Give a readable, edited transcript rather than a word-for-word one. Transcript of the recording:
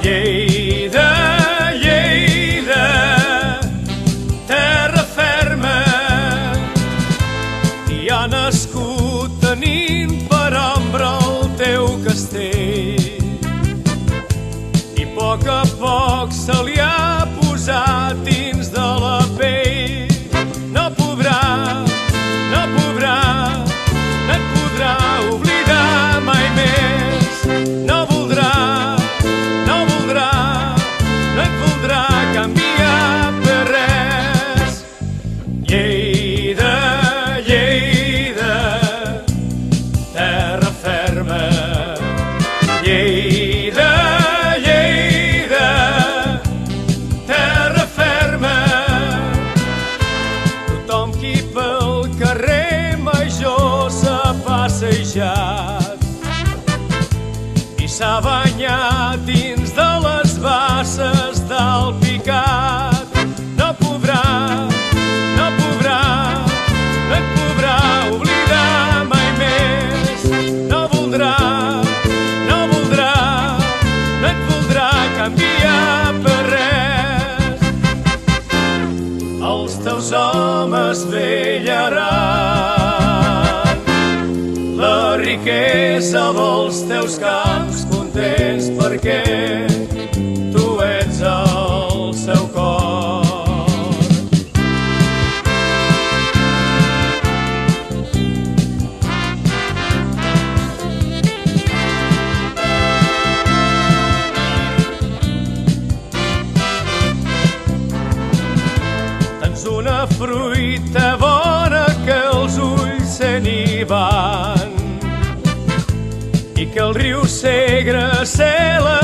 Lleida, Lleida, terra ferma, i ha nascut tenint per ombra el teu castell, i a poc se li ha posat dins de la pell. No podrà, no podrà, no et podrà oblidar mai més. No voldrà, no voldrà, no et voldrà canviar per res. Lleida, Lleida, terra ferma. Lleida, Lleida, terra ferma. Tothom qui pel carrer Major s'ha passejat i s'ha banyat dins de les basses d'Alpicat. No podrà, no podrà, no et podrà oblidar mai més. No voldrà, no voldrà, no et voldrà canviar per res. Els teus homes vellaran la riquesa dels teus camps contents, perquè tu ets el seu cor. Tens una fruita bona que els ulls se n'hi van, i que el riu Segre cela